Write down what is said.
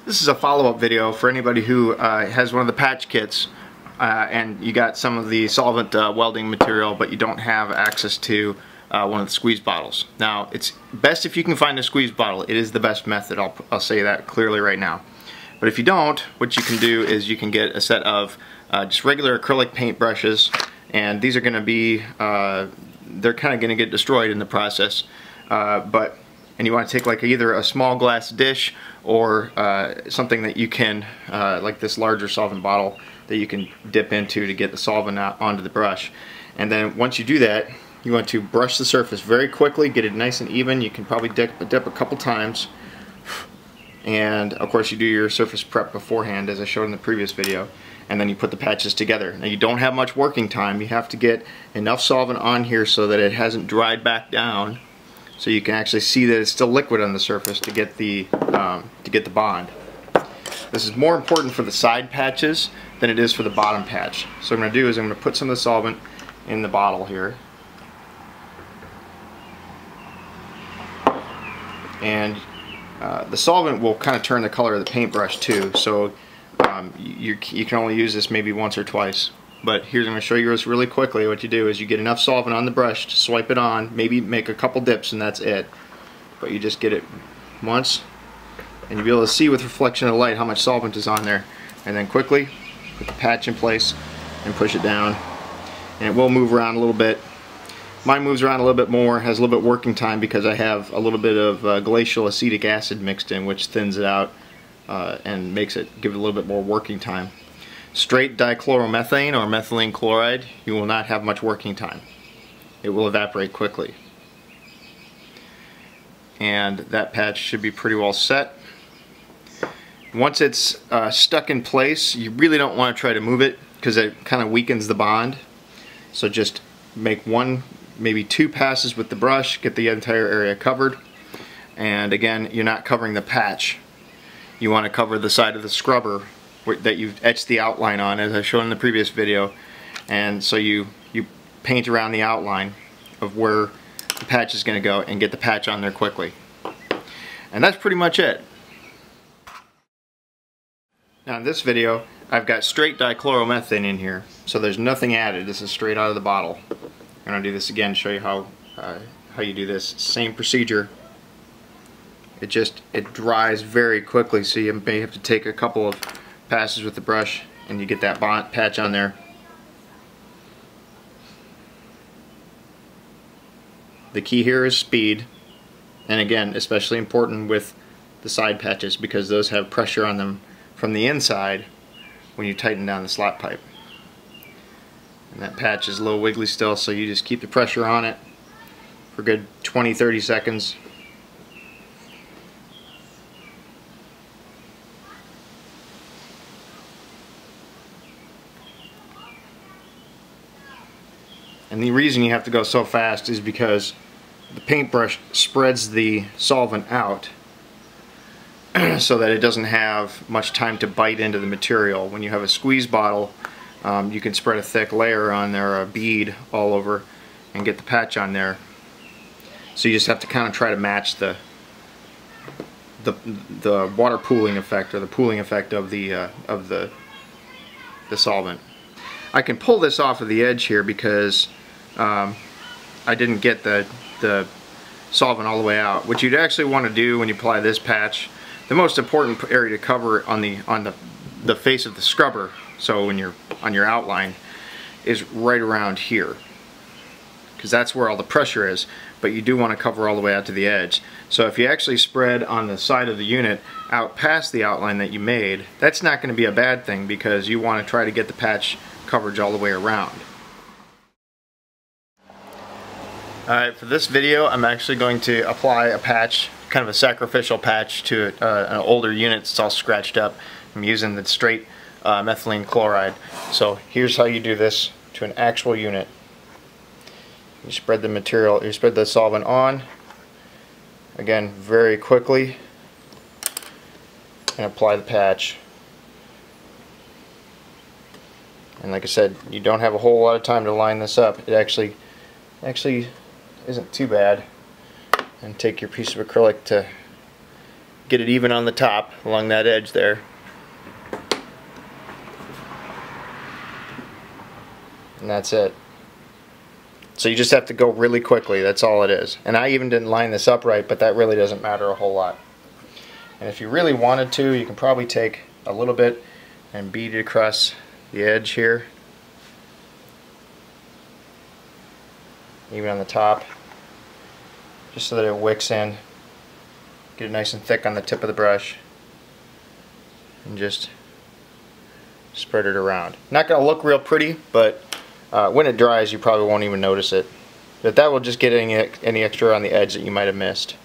This is a follow-up video for anybody who has one of the patch kits and you got some of the solvent welding material, but you don't have access to one of the squeeze bottles. Now, it's best if you can find a squeeze bottle. It is the best method. I'll say that clearly right now. But if you don't, what you can do is you can get a set of just regular acrylic paint brushes, and these are going to be they're kind of going to get destroyed in the process. And you want to take like either a small glass dish or something that you can, like this larger solvent bottle that you can dip into to get the solvent out onto the brush. And then once you do that, you want to brush the surface very quickly, get it nice and even. You can probably dip a couple times. And of course you do your surface prep beforehand, as I showed in the previous video. And then you put the patches together. Now, you don't have much working time. You have to get enough solvent on here so that it hasn't dried back down, so you can actually see that it's still liquid on the surface to get the bond. This is more important for the side patches than it is for the bottom patch. So what I'm going to do is I'm going to put some of the solvent in the bottle here, and the solvent will kind of turn the color of the paintbrush too. So you can only use this maybe once or twice. But here's, I'm going to show you this really quickly. What you do is you get enough solvent on the brush to swipe it on, maybe make a couple dips, and that's it. But you just get it once, and you'll be able to see with reflection of light how much solvent is on there. And then quickly put the patch in place and push it down. And it will move around a little bit. Mine moves around a little bit more, has a little bit working time because I have a little bit of glacial acetic acid mixed in, which thins it out and give it a little bit more working time. Straight dichloromethane or methylene chloride, you will not have much working time. It will evaporate quickly. And that patch should be pretty well set. Once it's stuck in place, you really don't want to try to move it because it kind of weakens the bond. So just make one, maybe two passes with the brush, get the entire area covered. And again, you're not covering the patch. You want to cover the side of the scrubber that you've etched the outline on, as I showed in the previous video. And so you paint around the outline of where the patch is going to go and get the patch on there quickly. And that's pretty much it. Now in this video, I've got straight dichloromethane in here, so there's nothing added. This is straight out of the bottle. I'm going to do this again, show you how you do this. Same procedure. It dries very quickly, so you may have to take a couple of passes with the brush and you get that patch on there. The key here is speed, and again, especially important with the side patches because those have pressure on them from the inside when you tighten down the slot pipe. And that patch is a little wiggly still, so you just keep the pressure on it for a good 20-30 seconds. And the reason you have to go so fast is because the paintbrush spreads the solvent out so that it doesn't have much time to bite into the material. When you have a squeeze bottle, you can spread a thick layer on there, or a bead all over, and get the patch on there. So you just have to kind of try to match the water pooling effect, or the pooling effect of the solvent. I can pull this off of the edge here because I didn't get the solvent all the way out. What you'd actually want to do when you apply this patch, the most important area to cover on the face of the scrubber, so when you're on your outline, is right around here, because that's where all the pressure is. But you do want to cover all the way out to the edge. So if you actually spread on the side of the unit out past the outline that you made, that's not going to be a bad thing because you want to try to get the patch coverage all the way around. Alright, for this video I'm actually going to apply a patch, kind of a sacrificial patch to an older unit that's all scratched up. I'm using the straight methylene chloride. So here's how you do this to an actual unit. You spread the material, you spread the solvent on, again very quickly, and apply the patch. And like I said, you don't have a whole lot of time to line this up. It actually isn't too bad. And take your piece of acrylic to get it even on the top along that edge there. And that's it. So you just have to go really quickly, that's all it is. And I even didn't line this up right, but that really doesn't matter a whole lot. And if you really wanted to, you can probably take a little bit and beat it across the edge here, even on the top, just so that it wicks in. Get it nice and thick on the tip of the brush, and just spread it around. Not going to look real pretty, but when it dries you probably won't even notice it. But that will just get any extra on the edge that you might have missed.